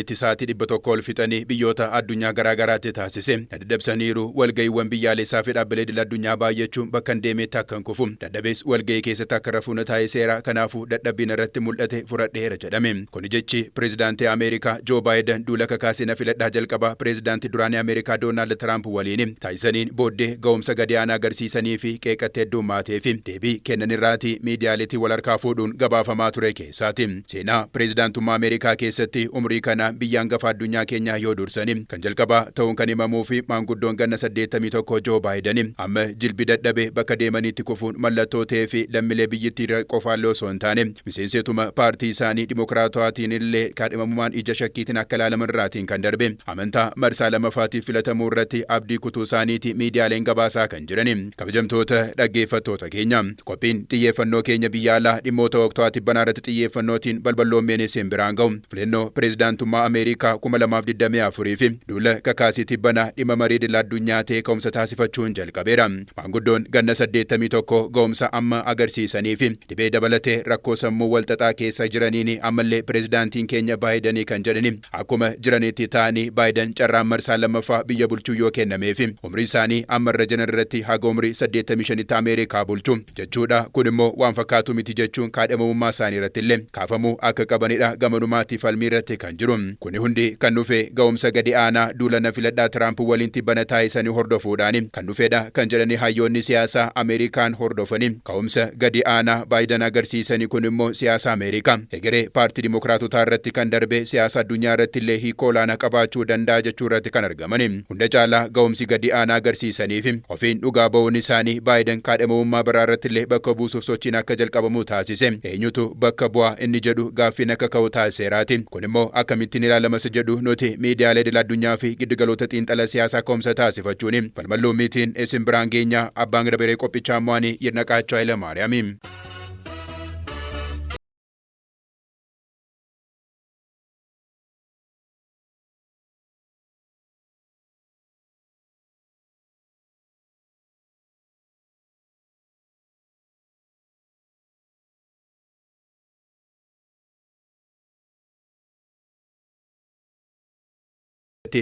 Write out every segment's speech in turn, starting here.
Ittisaatii 100 ol fixanii biyyoota addunyaa garaagaraatti taasise. Dadhabsaniiru walga'iiwwan biyyaalessaa fi dhaabbilee idil addunyaa baay'achuun bakka hin deemetti akka hin kufu. Dadhabees walga'ii keessatti akka rafuun taasiseera. Kanaafuu dadhabbiin irratti mul'ate fudhadheera jedhame. Kuni jechi pireezidaantii Ameerikaa Joo Baayiden duula kakaasee na filadhaa jalqabaa pireezidaantii duraanii Ameerikaa Doonaald Tiraamp waliin taasisaniin booddee ga'umsa gadi aanaa agarsiisanii fi qeeqatti heddummaatee fi deebii kennanirraatii miidiyaaleetti wal harkaa fuudhuun gabaafamaa ture keessaati. Seenaa pireezidaantummaa Ameerikaa keessatti umrii kana biyya hangafa addunyaa keenyaa yoo dursani kan jalqabaa ta'uun kan himamuu fi maanguddoon ganna 81 Joo Baayiden amma jilbi dadhabee bakka deemaniitti kufuun mallattoo ta'ee fi lammiilee biyyattii qofaallee osoo hin taane miseensetuma paartii isaanii dimokiraatawaatiin illee kaadhimamummaan ija shakkiitiin akka ilaalaman irraatiin kan darbe amantaa marsaa lammaffaatiif filatamuu irratti abdii kutuu isaaniiti miidiyaaleen gabaasaa kan jirani. Kabajamtoota dhaggeeffattoota keenya qophiin xiyyeeffannoo keenya biyya alaa dhimmoota waqtaatti banaarratti xiyyeeffannootiin balballoomeen isin biraan ga'u filannoo pireezidaantummaa Ameerikaa 2024 fi duula kakaasiitti bana dhimma marii idil addunyaa ta'e ka'umsa taasifachuun jalqabeera. Maanguddoon ganna 81 ga'umsa amma agarsiisanii fi dhibee dabalatee rakkoo sammuu walxaxaa keessa jiraniin ammallee pireezidaantiin keenya Baayidanii kan jedhani akkuma jiranitti ta'anii Baayiden carraan marsaa lammaffaa biyya bulchuu yoo kennameef umrii isaanii amma irra jiran irratti haga umrii 85tti Ameerikaa bulchu jechuudha. Kun immoo waan fakkaatu miti jechuun kaadhimamummaa isaanii irratti illee kaafamuu akka qabanidha. Gamanumaatti falmii irratti kan jiru. Kuni hundi kan dhufe ga'umsa gadi aanaa duula na filadhaa Tiraamp waliin tibbana taasisanii hordofuudhaan kan dhufedha kan jedhanii hayyoonni siyaasaa Ameerikaan hordofanii ka'umsa gadi aanaa Baayiden agarsiisanii kun immoo siyaasa Ameerikaa egeree paartii dimokiraatotaa irratti kan darbe siyaasa addunyaa irratti illee hiikoo olaanaa qabaachuu danda'a jechuu irratti kan argamani. Hunda caalaa ga'umsi gadi aanaa agarsiisaniif ofiin dhugaa ba'uun isaanii Baayiden kaadhimamummaa biraa irratti illee bakka buusuuf sochiin akka jalqabamu taasise. Eenyutu bakka bu'aa inni jedhu gaaffiin akka ka'u taasiseeraati. Kun immoo akkamittiin ilaalamas jedhu nuti miidiyaalee idil addunyaa fi giddugaloota xiinxala siyaasaa ka'umsa taasifachuun falmalloomiitiin isin biraan geenya abbaan dabaree qophichaa mo'anii Yirnaqaachaa Hayilamaariyaami.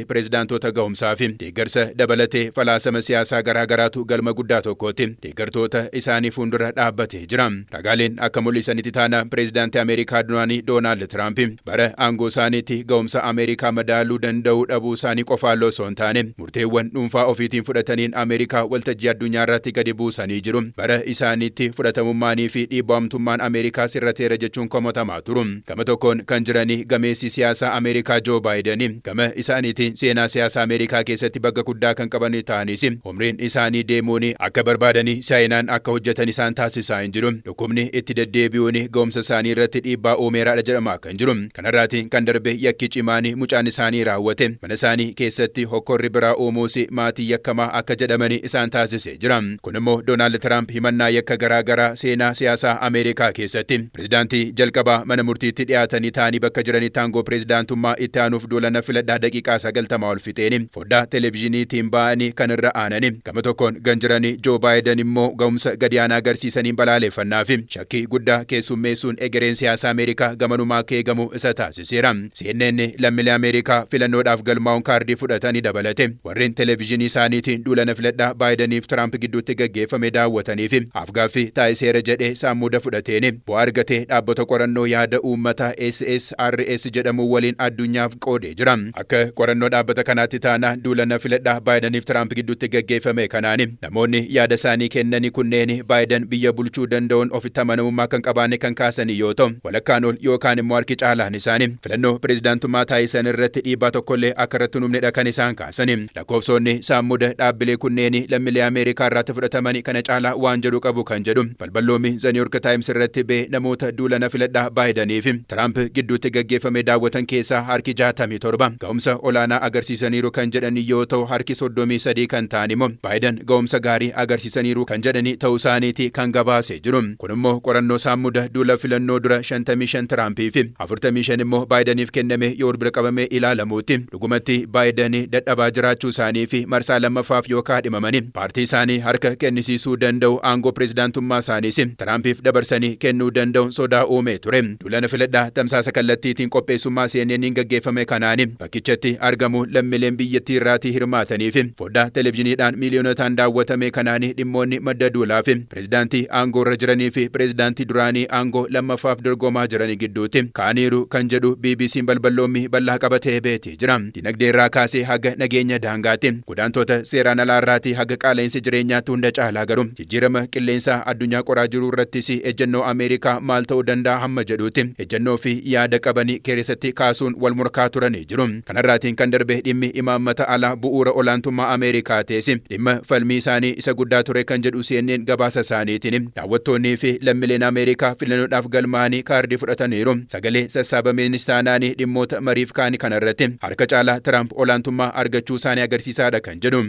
Pireezidaantoota ga'umsaa fi deeggarsa dabalatee falaasama siyaasaa garaagaraatu galma guddaa tokkotti deeggartoota isaanii fuuldura dhaabbatee jira. Ragaaleen akka mul'isanitti taana pireezidaantii Ameerikaa duraanii Doonaald Tiraamp bara aangoo isaaniitti ga'umsa Ameerikaa madaaluu danda'uu dhabuu isaanii qofaan osoo hin taane murteewwan dhuunfaa ofiitiin fudhataniin Ameerikaa waltajjii addunyaa irratti gadi buusanii jiru. Bara isaaniitti fudhatamummaanii fi dhiibbamtummaan Ameerikaa sirrateera jechuun komatamaa turu. Gama tokkoon kan jiranii gameessi siyaasaa Ameerikaa Joo Baayiden gama isaaniitti seenaa siyaasaa Ameerikaa keessatti bakka guddaa kan qaban ta'anis umriin isaanii deemuun akka barbaadanii saayinaan akka hojjetan isaan taasisaa hin jiru. Dhukkubni itti deddeebi'uun ga'umsa isaanii irratti dhiibbaa uumeeraadha jedhamaa kan jiru. Kanarraatiin kan darbe yakki cimaan mucaan isaanii raawwate mana isaanii keessatti hokkorri biraa uumuus maatii yakkamaa akka jedhamanii isaan taasisee jira. Kun immoo Doonaald Tiraamp himannaa yakka garaagaraa seenaa siyaasaa Ameerikaa keessatti pireezidaantii jalqabaa mana murtiitti dhiyaatanii ta'anii bakka jiranitti aangoo pireezidaantummaa itti aanuuf duula na filadhaa daqiiqaa 90 ol fixeen foddaa televezyiiniitiin ba'anii kan irra aanani. Gama tokkoon kan jiranii Joo Baayiden immoo ga'umsa gadi aanaa agarsiisaniin balaaleffannaa fi shakkii guddaa keessummeessuun egereen siyaasaa Ameerikaa gamanumaa akka eegamu isa taasiseera. CNN lammiilee Ameerikaa filannoodhaaf galmaa'uun kaardii fudhatanii dabalate warreen televezyiinii isaaniitiin duula na filadhaa Baayideniif Tiraamp gidduutti gaggeeffame daawwatanii fi afgaaffii taasiseera jedhee saamuda fudhateen bu'aa argatee dhaabbata qorannoo yaada uummataa SSRS jedhamu waliin addunyaaf qoodee jira. Akka qorannoo dhaabbata kanaatti taana duula na filadhaa Baayideniif Tiraamp gidduutti gaggeeffame kanaan namoonni yaada isaanii kennanii kunneen Baayiden biyya bulchuu danda'uun ofitti amanamummaa kan qabaanne kan kaasan yoo ta'u walakkaan ol yookaan immoo harki caalaan isaanii filannoo pireezidaantummaa taasisan irratti dhiibbaa tokkollee akka irratti humnedha kan isaan kaasan. Lakkoofsonni saamuda dhaabbilee kunneen lammiilee Ameerikaa irratti fudhataman kana caalaa waan jedhu qabu kan jedhu balballoomi The New York Times irratti ba'e namoota duula na filadhaa Baayideniif Tiraamp gidduutti gaggeeffame daawwatan keessaa harki 67 ga'umsa olaanaa olaanaa agarsiisaniiru kan jedhani yoo ta'u harki 33 kan ta'an immoo Baayiden ga'umsa gaarii agarsiisaniiru kan jedhani ta'uu isaaniiti kan gabaasee jiru. Kun immoo qorannoo saammuda duula filannoo dura 55 Tiraampii fi 45 immoo Baayideniif kenname yoo bira qabamee ilaalamuuti. Dhugumatti Baayiden dadhabaa jiraachuu isaanii fi marsaa lammaffaaf yoo kaadhimamani paartii isaanii harka kennisiisuu danda'u aangoo pireezidaantummaa isaaniis Tiraampiif dabarsanii kennuu danda'u sodaa uumee ture. Duulana filadhaa tamsaasa kallattiitiin qopheessummaa CNN'n gaggeeffame kanaani bakkichatti argamu lammiileen biyyattii irraatii hirmaatanii fi foddaa televezyiiniidhaan miiliyoonotaan daawwatame kanaani dhimmoonni madda duulaa fi pireezidaantii aangoo irra jiranii fi pireezidaantii duraanii aangoo lammaffaaf dorgomaa jiranii gidduutti kaaniiru kan jedhu BBC'n balballoomii bal'aa qabatee beetii jira. Dinagdee irraa kaasee haga nageenya daangaatti godaantota seeraan alaa irraatii haga qaala'insa jireenyaatti hunda caalaa garuu jijjiirama qilleensaa addunyaa qoraa jiru irrattis ejjennoo Ameerikaa maal ta'uu danda'a hamma jedhuutti ejjennoo fi yaada qabanii keessatti kaasuun wal morkaa turanii jiru. Kanarraatiin kan darbe dhimmi imaammata alaa bu'uura olaantummaa Ameerikaa ta'es dhimma falmii isaanii isa guddaa ture kan jedhu CNN gabaasa isaaniitiin daawwattoonnii fi lammiileen Ameerikaa filannoodhaaf galmaanii kaardii fudhataniiru. Sagalee sassaabameenis taanaanii dhimmoota mariif kaanii kanarratti harka caalaa Tiraamp olaantummaa argachuu isaanii agarsiisaadha kan jedhu.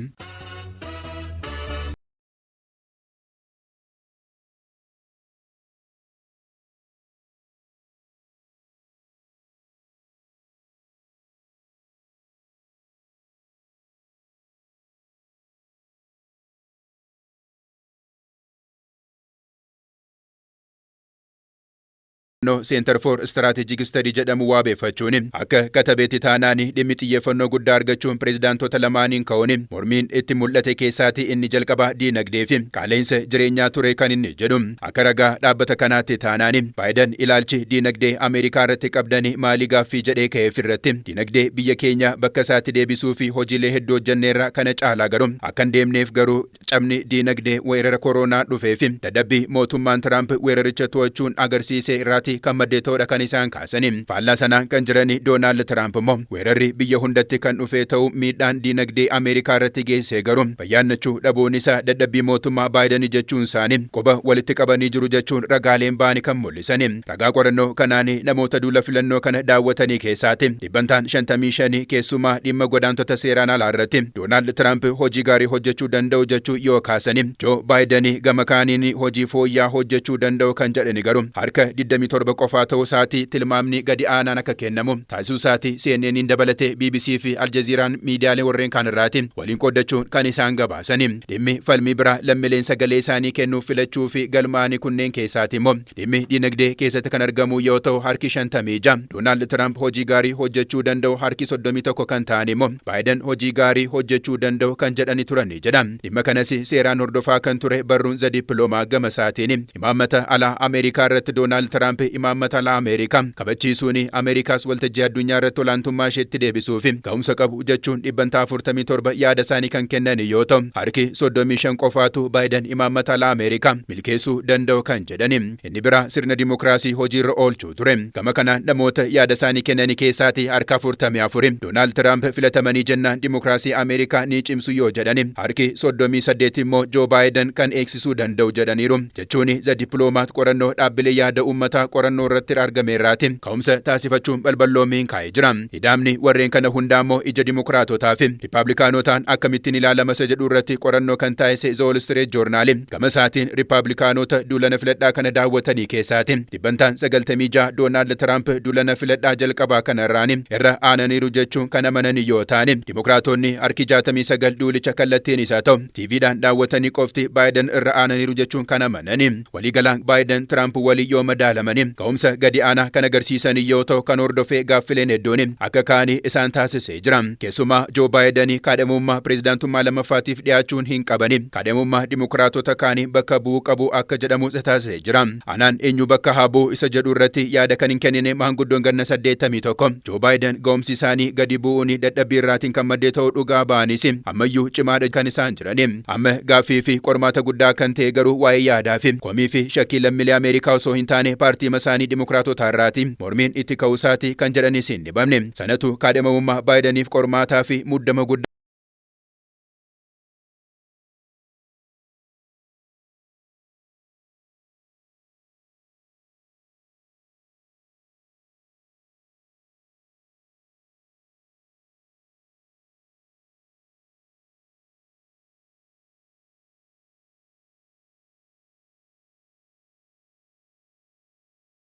Center for Strategic Study jedhamu waabeeffachuun akka katabeetti taanaanii dhimmi xiyyeeffannoo guddaa argachuun pireezidaantota lamaaniin ka'uun mormiin itti mul'ate keessaatti inni jalqabaa diinagdee fi qaala'insa jireenyaa ture kan inni jedhu. Akka ragaa dhaabbata kanaatti taanaanii Baayiden ilaalchi diinagdee Ameerikaa irratti qabdanii maalii gaaffii jedhee ka'eef irratti diinagdee biyya keenya bakka isaatti deebisuu fi hojiilee hedduu hojjenneerra kana caalaa garuu akka hin deemneef garuu cabni diinagdee weerara koronaa dhufee fi dadhabbii mootummaan Tiraamp weeraricha to'achuun agarsiise irraati kan maddee ta'uudha kan isaan kaasanii. Faallaa sanaan kan jirani Doonaald Tiraamp immoo weerarri biyya hundatti kan dhufee ta'u miidhaan diinagdee Ameerikaa irratti geessee garuu bayyaannachuu dhabuun isaa dadhabbii mootummaa Baayiden jechuun isaanii qoba walitti qabanii jiru jechuun ragaaleen ba'anii kan mul'isani. Ragaa qorannoo kanaanii namoota duula filannoo kana daawwatanii keessaatti dhibbantaan 55 keessumaa dhimma godaantota seeraan alaa irratti Doonaald Tiraamp hojii gaarii hojjechuu danda'u jechuu yoo kaasanii Joo Baayiden gama kaaniin hojii fooyyaa hojjechuu danda'u kan jedhani garuu harka 27 qofaa ta'uu isaatii tilmaamni gadi aanaan akka kennamu taasisuu isaatii CNN'n dabalatee BBC fi Aljazeeraan miidiyaalee warreen kaan irraati waliin qoodachuun kan isaan gabaasani. Dhimmi falmii biraa lammiileen sagalee isaanii kennuuf filachuu fi galmaanii kunneen keessaati immoo dhimmi diinagdee keessatti kan argamu yoo ta'u harki 56 Doonaald Tiraamp hojii gaarii hojjechuu danda'u harki 31 kan ta'an immoo Baayiden hojii gaarii hojjechuu danda'u kan jedhani turani jedha. Dhimma kanas seeraan hordofaa kan ture barruun The Diplomat gama isaatiin imaammata alaa Ameerikaa irratti Doonaald Tiraamp imaammata alaa Ameerikaa kabachiisuun Ameerikaas waltajjii addunyaa irratti olaantummaa isheetti deebisuu fi ga'umsa qabu jechuun dhibbantaa 47 yaada isaanii kan kennan yoo ta'u harki 35 qofaatu Baayiden imaammata alaa Ameerikaa milkeessuu danda'u kan jedhani. Inni biraa sirna dimokiraasii hojiirra oolchuu ture. Gama kanaan namoota yaada isaanii kennan keessaati harka 44 Doonaald Tiraamp filatamanii jennaan dimokiraasii Ameerikaa ni cimsu yoo jedhani harki 38 immoo Joo Baayiden kan eegsisuu danda'u jedhaniiru jechuun The Diplomat qorannoo dhaabbilee yaada uummataa qorannoo irratti argameerraati ka'umsa taasifachuun balballoomiin kaa'ee jira. Hidhaamni warreen kana hundaa immoo ija dimokiraatotaa fi riipaablikaanotaan akkamittiin ilaalama isa jedhu irratti qorannoo kan taasise The Wall Street Journal gama isaatiin riipaablikaanota duulana filadhaa kana daawwatanii keessaati dhibbantaan 96 Doonaald Tiraamp duulana filadhaa jalqabaa kana irraan irra aananiiru jechuun kan amanan yoo ta'an dimokiraatonni harki 69 duulicha kallattiin isaa ta'u TVdhaan daawwatanii qofti Baayiden irra aananiiru jechuun kan amanan. Waliigalaan Baayiden Tiraamp walii yoo madaalamanii ka'umsa gadi aanaa kan agarsiisan yoo ta'u kan hordofee gaaffileen hedduun akka kaanii isaan taasisee jira. Keessumaa Joo Baayiden kaadhimummaa pireezidaantummaa lammaffaatiif dhiyaachuun hin qabani kaadhimummaa dimokiraatota kaanii bakka bu'uu qabu akka jedhamu taasisee jira. Anaan eenyu bakka haa bu'u isa jedhu irratti yaada kan hin kennine maanguddoon ganna 81 Joo Baayiden ga'umsi isaanii gadi bu'uun dadhabbii irraatiin kan maddee ta'uu dhugaa ba'anis ammayyuu cimaadha kan isaan jirani. Amma gaaffii fi qormaata guddaa kan ta'e garuu waa'ee yaadaa fi komii fi shakkii lammiilee Ameerikaa osoo hin taane paartii isaanii dimokiraatota irraati mormiin itti ka'uusaati kan jedhanis hin dhibamne. Sanatu kaadhimamummaa Baayideniif qormaataa fi muddama guddaa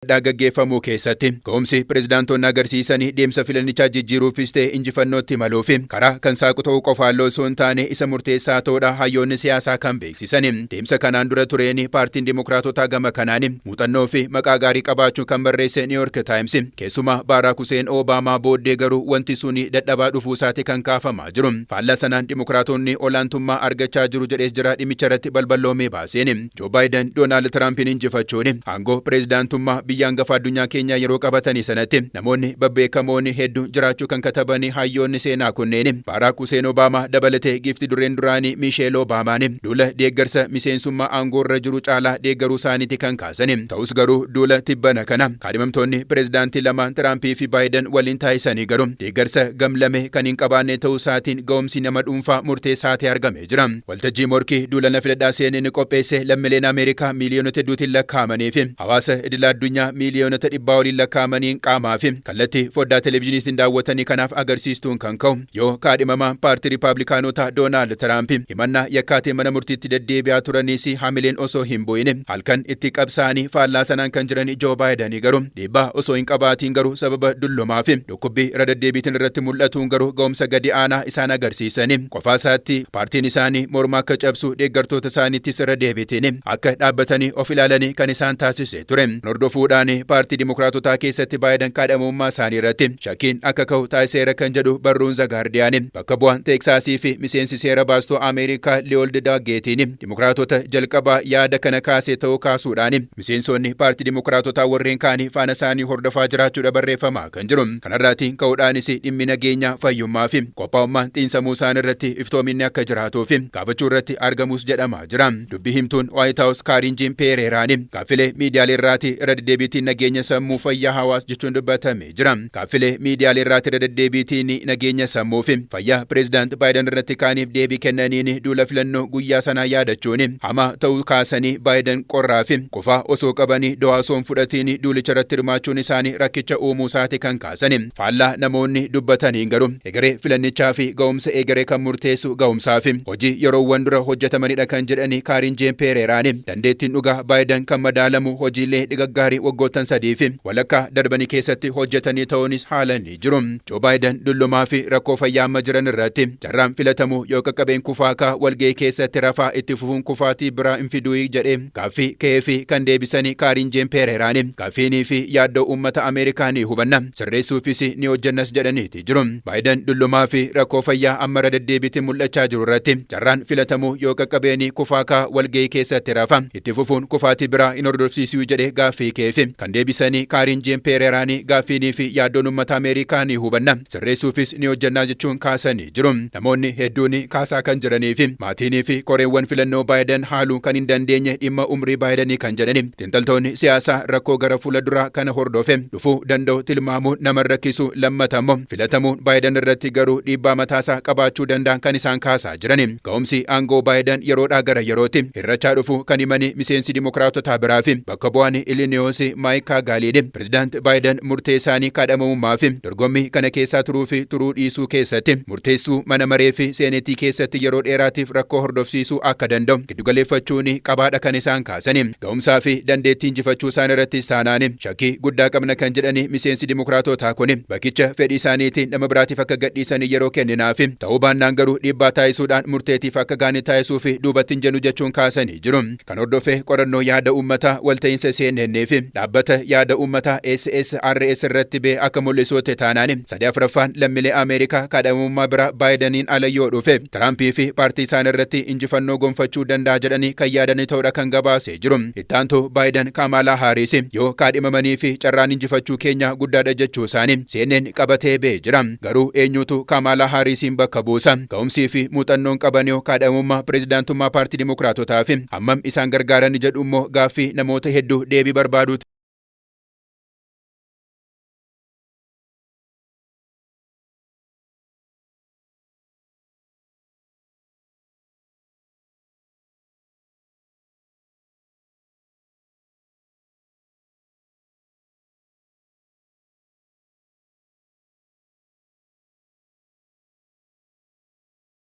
gaggeeffamuu keessatti ga'umsi pirezidaantonni agarsiisanii deemsa filannichaa jijjiiruufis ta'e injifannootti maluufi karaa kan saaqu ta'uu qofaan osoo hin taane isa murteessaa ta'uudha hayyoonni siyaasaa kan beeksisani. Deemsa kanaan dura tureen paartiin Dimookiraatotaa gama kanaan muuxannoo fi maqaa gaarii qabaachuu kan barreesse New York Times keessumaa Baaraak Huseen Obaamaa booddee garuu wanti suni dadhabaa dhufuu isaati kan kaafamaa jiru. Faallaa sanaan Dimookiraatonni olaantummaa argachaa jiru jedhees jira dhimmicha irratti balballoomee baaseen. Joo Baayiden Doonaald Tiraampiin injifachuun aangoo pirezidaantummaa biyya hangafa addunyaa keenyaa yeroo qabatanii sanatti namoonni babbeekamoonni hedduu jiraachuu kan katabanii hayyoonni seenaa kunneen Baaraak Huseen Obaamaa dabalatee giifti dureen duraanii Miisheel Obaamaan duula deeggarsa miseensummaa aangoo irra jiru caalaa deeggaruu isaaniiti kan kaasan. Ta'us garuu duula tibbana kana kaadhimamtoonni pirezidaantii lamaan Tiraampii fi Baayiden waliin taasisanii garuu deeggarsa gamlame kan hin qabaanne ta'uu isaatiin ga'umsi nama dhuunfaa murteessaa ta'e argamee jira. Waltajjii morkii duula na filadhaa seenin qopheesse lammiileen Ameerikaa miiliyoonota hedduutiin lakkaa'amanii fi hawaasa idil addunyaa miiliyoonota dhibbaa oliin lakkaa'amaniin qaamaa fi kallattii foddaa televezyiiniitiin daawwatanii kanaaf agarsiistuun kan ka'u yoo kaadhimamaa paartii Riipaablikaanotaa Doonaald Tiraamp himannaa yakkaatii mana murtiitti deddeebi'aa turaniis hamileen osoo hin bu'in halkan itti qabsaa'anii faallaa sanaan kan jiran Joo Baayidanii garuu dhiibbaa osoo hin qabaatiin garuu sababa dullumaa fi dhukkubbii irra deddeebiitiin irratti mul'atuun garuu ga'umsa gadi aanaa isaan agarsiisanii qofaa isaatti paartiin isaanii morma akka cabsu deeggartoota isaaniittis irra deebiitiin akka dhaabbatanii of ilaalanii kan isaan taasise ture. Hordofuudhaan paartii Dimookiraatotaa keessatti Baayiden kaadhamummaa isaanii irratti shakkiin akka ka'u taasiseera kan jedhu barruun The Guardian bakka bu'aan Teeksaasii fi miseensi seera baastuu Ameerikaa Leewold Daageetiin Dimookiraatota jalqabaa yaada kana kaase ta'uu kaasuudhaan miseensonni paartii Dimookiraatotaa warreen kaanii faana isaanii hordofaa jiraachuudha barreeffamaa kan jiru. Kanarraatiin ka'uudhaanis dhimmi nageenyaa fayyummaa fi qophaa'ummaan xiinsammuu isaan irratti iftoominni akka jiraatuu fi gaafachuu irratti argamus jedhamaa jira. Dubbii himtuun White House Kaariin Jean-Pierre gaaffilee miidiyaalee irraati irra deddeebiitiin nageenya sammuu fayyaa hawaas jechuun dubbatamee jira. Gaaffilee miidiyaalee irraati irra deddeebiitiin nageenya sammuu fi fayyaa pireezidaant Baayiden irratti kaaniif deebii kennaniin duula filannoo guyyaa sanaa yaadachuun hamaa ta'uu kaasanii Baayiden qorraa fi qofaa osoo qabanii do'aa osoo hin fudhatiin duulicha irratti hirmaachuun isaanii rakkicha uumuu isaati kan kaasan. Faallaa namoonni dubbataniin garuu egeree filannichaa fi ga'umsa egeree kan murteessu ga'umsaa fi hojii yeroowwan dura hojjetamanidha kan jedhani Kaariin Jean-Pierre dandeettiin dhugaa Baayiden kan madaalamu hojiilee dhigaggaarii waggoottan sadii fi walakkaa darbanii keessatti hojjetanii ta'uunis haalanii jiru. Joo Baayiden dullumaa fi rakkoo fayyaa amma jiran irratti carraan filatamuu yoo qaqqabeen kufaakaa walga'ii keessatti rafaa itti fufuun kufaatii biraa hin fiduu jedhee gaaffii ka'ee fi kan deebisanii Kaariin Jean-Pierre gaaffiinii fi yaaddoo uummata Ameerikaa ni hubanna sirreessuufis ni hojjennas jedhaniiti jiru. Baayiden dullumaa fi rakkoo fayyaa amma irra deddeebiitiin mul'achaa jiru irratti carraan filatamuu yoo qaqqabeen kufaakaa walga'ii keessatti rafa itti fufuun kufaatii biraa hin hordofsiisuu jedhee gaaffii ka'eef kan deebisanii Kaariin Jean-Pierre gaaffiinii fi yaaddoon uummata Ameerikaa ni hubanna sirreessuufis ni hojjennaa jechuun kaasanii jiru. Namoonni hedduun kaasaa kan jiranii fi maatiinii fi koreewwan filannoo Baayiden haaluu kan hin dandeenye dhimma umrii Baayidenii kan jedhani xiinxaltoonni siyaasaa rakkoo gara fuula duraa kana hordofe dhufuu danda'u tilmaamuun nama rakkisu lammatammoo filatamuun Baayiden irratti garuu dhiibbaa mataasaa qabaachuu danda'an kan isaan kaasaa jirani. Ga'umsi aangoo Baayiden yeroodhaa gara yerootti hirrachaa dhufuu kan himanii miseensi Dimookiraatotaa biraa fi bakka bu'aan Illinois Maayik Kaagaaliin pireezidaant Baayiden murtee isaanii kaadhamamummaa fi dorgommii kana keessaa turuu fi turuu dhiisuu keessatti murteessuu mana maree fi seenetii keessatti yeroo dheeraatiif rakkoo hordofsiisuu akka danda'u giddugaleeffachuun qabaadha kan isaan kaasani. Ga'umsaa fi dandeettii injifachuu isaan irrattis taanaan shakkii guddaa qabna kan jedhani miseensi Dimookiraatotaa kun bakkicha fedhii isaaniitiin nama biraatiif akka gadhiisanii yeroo kenninaaf ta'uu baannaan garuu dhiibbaa taasisuudhaan murteetiif akka gaanii taasisuu fi duubatti hin jennu jechuun kaasanii jiru. Kan hordofee qorannoo yaada uummataa walta'iinsa CNN fi dhaabbata yaada uummataa SSRS irratti ba'e akka mul'isuutti taanaan 3/4 lammiilee Ameerikaa kaadhamummaa bira Baayideniin ala yoo dhufe Tiraampii fi paartii isaan irratti injifannoo gonfachuu danda'a jedhanii kan yaadanii ta'uudha kan gabaasee jiru. Ittaantuu Baayiden Kamaalaa Haariis yoo kaadhimamanii fi carraan injifachuu keenya guddaadha jechuu isaanii CNN qabatee ba'ee jira. Garuu eenyutu Kamaalaa Haariisiin bakka buusa? Ga'umsii fi muuxannoon qaban yoo kaadhamummaa pireezidaantummaa paartii Dimookiraatotaa fi hammam isaan gargaaran jedhu immoo gaaffii namoota hedduu deebii barbaaduuti.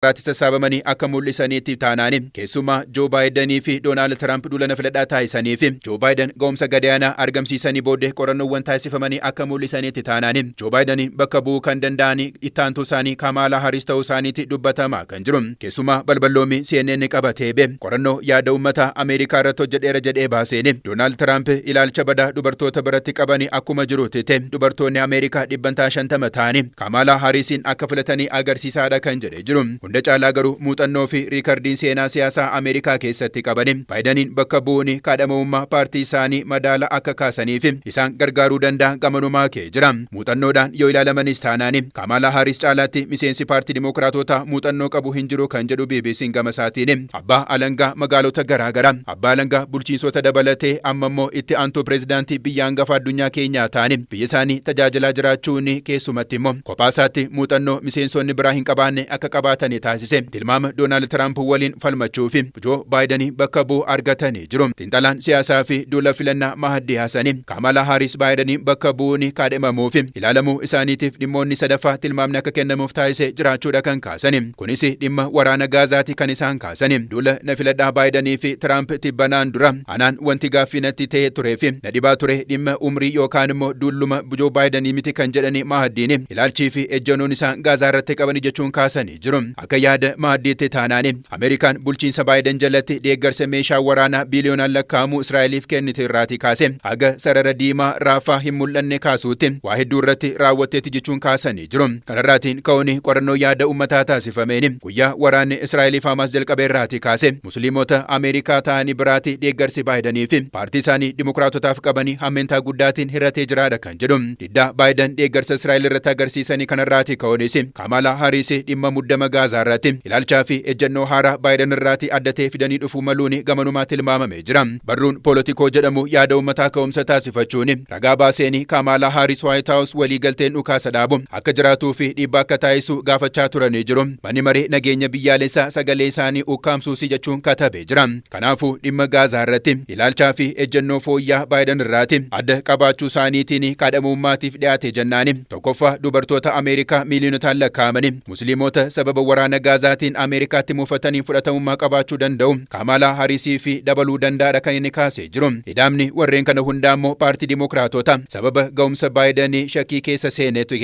irratti sassaabamanii akka mul'isaniitti taanaani keessumaa Joo Baayidanii fi Doonaald Tiraamp duula filannoo taasisanii fi Joo Baayiden ga'umsa gadaanaa argamsiisanii booddee qorannoowwan taasifamanii akka mul'isaniitti taanaani Joo Baayidanii bakka bu'uu kan danda'an itti aantuu isaanii Kamaalaa Haaris ta'uu isaaniitti dubbatamaa kan jiru keessumaa balballoomii CNN qabatee qorannoo yaada uummata Ameerikaa irratti hojjedheera jedhee baaseen Doonaald Tiraamp ilaalcha badaa dubartoota biratti qabanii akkuma jirutti dubartoonni Ameerikaa 50 ta'anii Kamaalaa Haarisin akka filatanii agarsiisaadha kan jedhee jiru. Hunda caalaa garuu muuxannoo fi riikardiin seenaa siyaasaa Ameerikaa keessatti qabanii Baayidaniin bakka bu'uun kaadhimamummaa paartii isaanii madaala akka kaasaniif isaan gargaaruu danda'an gamanumaa kee jira. Muuxannoodhaan yoo ilaalamanis taanaani Kamaalaa Haaris caalaatti miseensi paartii Dimookiraatota muuxannoo qabu hin jiru kan jedhu BBC'n gama isaatiin abbaa alangaa magaalota garaagaraa abbaa alangaa bulchiinsota dabalatee amma immoo itti aantuu pireezidaantii biyya hangafa addunyaa keenyaa ta'anii biyya isaanii tajaajilaa jiraachuun keessumatti immoo kophaasaatti muuxannoo miseensonni biraa hin qabaanne akka qabaatanii taasise tilmaama Doonaald Tiraamp waliin falmachuu fi Joo Baayidanii bakka bu'u argatanii jiru. Xiinxalaan siyaasaa fi duula filannaa Mahadii Haasanii Kamaalaa Haaris Baayidanii bakka bu'uun kaadhimamuu fi ilaalamuu isaaniitiif dhimmoonni sadaffaa tilmaamni akka kennamuuf taasise jiraachuudha kan kaasani. Kunis dhimma waraana Gaazaati kan isaan kaasani. Duula na filadhaa Baayidanii fi Tiraamp tibbanaan dura anaan wanti gaaffii natti ta'ee turee fi na dhibaa ture dhimma umrii yookaan immoo duulluma Joo Baayidanii miti kan jedhani Mahadiin ilaalchii fi ejjennoon isaan Gaazaa irratti qabanii jechuun kaasanii jiru. Akka yaada Mahadiitti taanaani Ameerikaan bulchiinsa Baayiden jalatti deeggarsa meeshaa waraanaa biliyoonaan lakkaa'amu Israa'eliif kennite irraati kaase haga sarara diimaa raafaa hin mul'anne kaasuutti waa hedduu irratti raawwatteeti jechuun kaasanii jiru. Kanarraatiin ka'uun qorannoo yaada uummataa taasifameen guyyaa waraanni Israa'eliif Hamaas jalqabee irraati kaase musliimota Ameerikaa ta'anii biraati deeggarsi Baayidanii fi paartii isaanii Dimookiraatotaaf qabanii hammentaa guddaatiin hirratee jiraadha kan jedhu. Diddaa Baayiden deeggarsa Israa'el irratti agarsiisanii kanarraati ka'uunis Kamaalaa Haaris dhimma muddama Gaazaa irratti ilaalchaa fi ejjennoo haaraa Baayiden irraati addatee fidanii dhufuu maluun gamanumaa tilmaamamee jira. Barruun Polotikoo jedhamu yaada uummataa ka'umsa taasifachuun ragaa baaseen Kamaalaa Haaris White House waliigalteen dhukaasa dhaabu akka jiraatuu fi dhiibbaa akka taasisu gaafachaa turanii jiru. Manni maree nageenya biyyaalessaa sagalee isaanii ukkaamsuusi jechuun katabee jira. Kanaafuu dhimma Gaazaa irratti ilaalchaa fi ejjennoo fooyyaa Baayiden irraati adda qabaachuu isaaniitiin kaadhimamummaatiif dhiyaate jennaani tokkoffaa dubartoota Ameerikaa miiliyonotaan lakkaa'amanii musliimota sababa waraana Gaazaatiin Ameerikaatti muufatanii fudhatamummaa qabaachuu danda'u Kamaalaa Haarisii fi dabaluu danda'aadha kan inni kaasee jiru. Hidhaamni warreen kana hundaa immoo paartii Dimookiraatota sababa ga'umsa Baayidanii shakkii keessa seenetu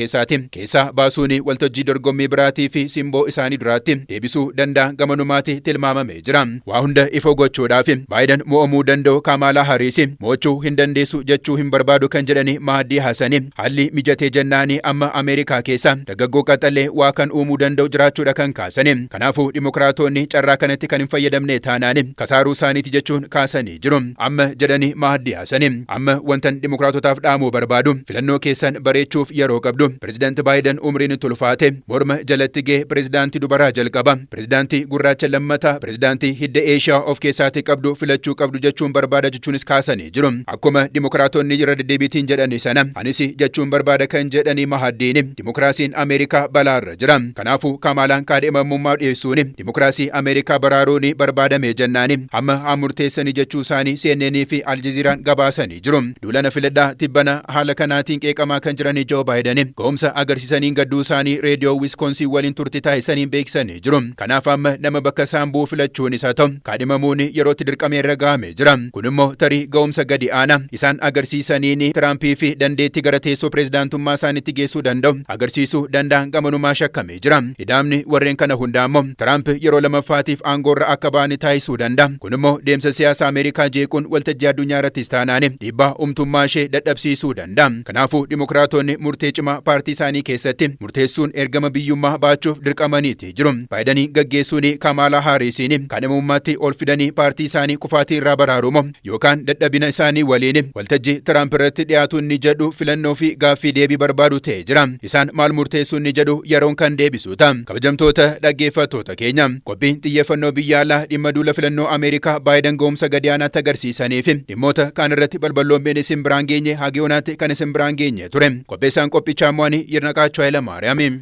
keessaa baasuun waltajjii dorgommii biraatii fi simboo isaanii duraatti deebisuu danda'an gamanumaatti tilmaamamee jira. Waa hunda ifa gochuudhaaf Baayiden mo'amuu danda'u Kamaalaa Haaris mo'achuu hin dandeessu jechuu hin barbaadu kan jedhani Mahadii Haasanii haalli mijatee jennaanii amma Ameerikaa keessa dargaggoo qaxalee waa kan uumuu danda'u jiraachuudha kan kaasani. Kanaafuu Dimookiraatonni carraa kanatti kan hin fayyadamne taanaani kasaaruu isaaniiti jechuun kaasanii jiru. Amma jedhani Mahadii Haasanii amma wantan Dimookiraatotaaf dhaamuu barbaadu filannoo keessan bareechuuf yeroo qabdu. Pireezidaanti Baayiden umriin tulfaate morma jalatti ga'e pireezidaantii dubaraa jalqaba pireezidaantii gurraacha lammataa pireezidaantii hidda Eeshiyaa of keessaatii qabdu filachuu qabdu jechuun barbaada jechuunis kaasanii jiru. Akkuma Dimookiraatonni irra deddeebiitiin jedhani sana anis jechuun barbaada kan jedhani Mahadiin Dimookiraasiin Ameerikaa balaarra jira. Kanaafuu Kamaalaan kaadhimamummaa dhiyeessuun Dimookiraasii Ameerikaa baraaruun barbaadame jennaani amma murteessanii jechuu isaanii CNN fi Aljazeeraan gabaasanii jiru. Duulana filadhaa tibbana haala kanaatiin qeeqamaa kan jiranii Joo Baayiden ga'umsa agarsiisaniin gadduu isaanii reediyoo Wiskoonsii waliin turtii taasisaniin beeksisanii jiru. Kanaaf amma nama bakka isaan bu'u filachuun isaa ta'u kaadhimamuun yerootti dirqamee irra gahamee jira. Kun immoo tarii ga'umsa gadi aanaa isaan agarsiisaniin Tiraampii fi dandeettii gara teessoo pireezidaantummaa isaaniitti geessuu danda'u agarsiisuu danda'an gamanumaa shakkamee jira. Hidhaamni warreen kana hundaa immoo Tiraamp yeroo lammaffaatiif aangoorra akka ba'anii taasisuu danda'a. Kun immoo deemsa siyaasa Ameerikaa jeequun waltajjii addunyaa irrattis taanaan dhiibbaa umtummaa ishee dadhabsiisuu danda'a. Kanaafuu Dimookiraatonni murtee cimaa paartii isaanii keessatti murteessuun ergama biyyummaa baachuuf dirqamaniiti jiru. Baayidanii gaggeessuun Kamaalaa Haarisiin kaadhimamummaatti ol fidanii paartii isaanii kufaatii irraa baraarumo yookaan dadhabina isaanii waliin waltajjii Tiraamp irratti dhiyaatuun ni jedhu filannoo fi gaaffii deebii barbaadu ta'ee jira. Isaan maal murteessuun ni jedhu yeroon kan deebisu ta'a. Kabajamtoota dhaggeeffattoota keenya qophiin xiyyeeffannoo biyya alaa dhimma duula filannoo Ameerikaa Baayiden ga'umsa gadi aanaatti agarsiisanii fi dhimmoota kaan irratti balballoomeen isin biraan geenye hagiyoonaatti kan isin biraan geenye ture. Qopheessaan qophichaa mo'anii Yirnaqaachuu Hayilamaariyaam.